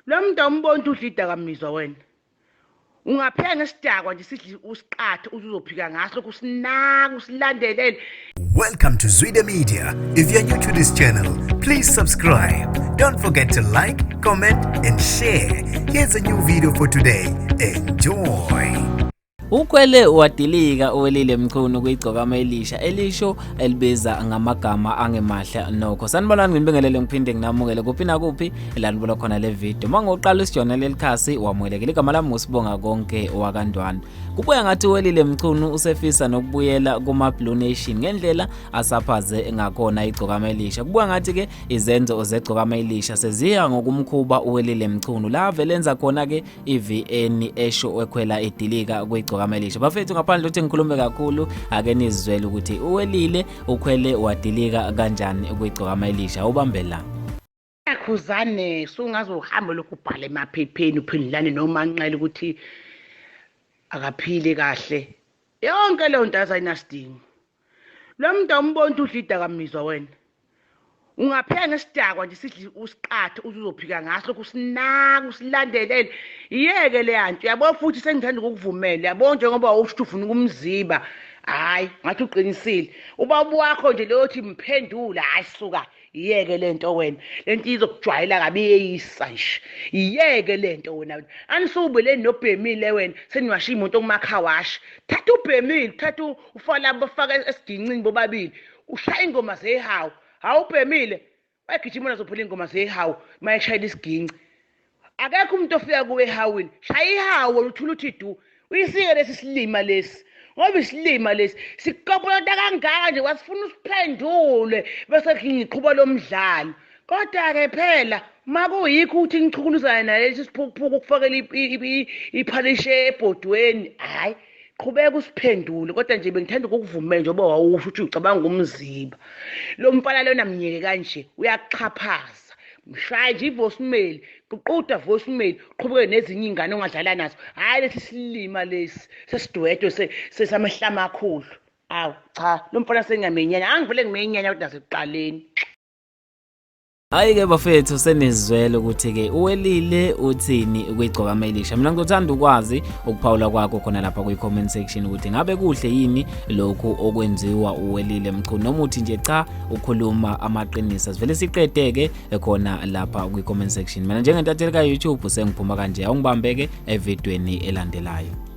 Lo muntu awumboni ukuthi udlida kamizwa wena. Ungapheka ngesidakwa nje sidli usiqathe uzophika ngaso lokhu sinaka usilandelele. Welcome to Zwide Media. If you're new to this channel, please subscribe. Don't forget to like, comment and share. Here's a new video for today. Enjoy. Ukhwele wadilika uwelile Mchunu kuyigcokama elisha elisho elibiza ngamagama angemahle nokho. Sanibonani ngibingelele ngiphinde nginamukele kuphi na kuphi elanibola khona le video. Mangoqala isijona lelikhasi wamwelekile igama lami ngusibonga konke wakandwana. Kubuya ngathi uwelile Mchunu usefisa nokubuyela kuma Blue Nation ngendlela asaphaze ngakhona igcokama elisha. Kubuya ngathi ke izenzo zegcokama elisha seziya ngokumkhuba uwelile Mchunu la velenza khona ke iVN esho ekhwela edilika kuyigcokama elisha. Bafethu ngaphandle ukuthi ngikhulume kakhulu ake nizwele ukuthi uwelile ukhwele wadilika kanjani kuyigcokama elisha. Ubambe la. Yakhuzane sungazohamba lokubhala emaphepheni uphendulane nomanqele ukuthi akaphile kahle. Yonke leyo nto azayinasidingo. Lo muntu awumboni ukuthi udlida kamizwa wena. Ungapheka ngesidakwa nje sidli usiqathe uzophika ngaso lokhu sinaka usilandelele. Iyeke le yanto yabo futhi sengithanda ukukuvumela yabo njengoba usho ufuna ukumziba. Hayi ngathi uqinisile. Ubaba wakho nje leyothi mphendula hayi suka. Iyeke lento wena. Lento izokujwayela kabi eyisa nje. Iyeke lento wena. Anisubele nobhemile wena seniwasha imoto kumakhawashi. Thatha ubhemile, thatha ufala bafaka esigincini bobabili. Ushaya ingoma zehawu. Awubhemile bayigijima nazophila ingoma zehawu mayeshayela isiginci. Akekho umuntu ofika kuwe ehawini. Shaya ihawu uthula uthi du. Uyisike lesi silima lesi. Ngoba isilima lesi sikopolota kangaka nje wasifuna usiphendule bese ngiqhuba lo mdlalo. Kodwa ke phela makuyikho ukuthi ngichukuluzana nalesi siphukuphuku ukufakela iphalishe ebhodweni. Hayi qhubeka usiphendule kodwa nje bengithanda ukukuvumela nje ngoba wawusho ukuthi ucabanga umziba. Lo mfana lona mnyeke kanje uyakuxhaphaza. Mshaya nje ivoicemail, uquda voicemail, qhubeke nezinye ingane ongadlala nazo. Hayi lesi silima lesi sesidwetho sesamahlama amakhulu. Awu cha, lo mfana sengiyamenyanya, angivele ngimenyanya kodwa nasekuqaleni. Hayi ke bafethu senizwele ukuthi ke uwelile uthini kuyigcokama elisha. Mina ngikuthanda ukwazi ukuphawula kwakho khona lapha kwi-comment section ukuthi ngabe kuhle yini lokho okwenziwa uwelile Mchunu noma uthi nje cha ukhuluma amaqiniso. Sivele siqedeke khona lapha kwi-comment section. Mina njengentatheli ka YouTube sengiphuma kanje awungibambeke evidweni elandelayo.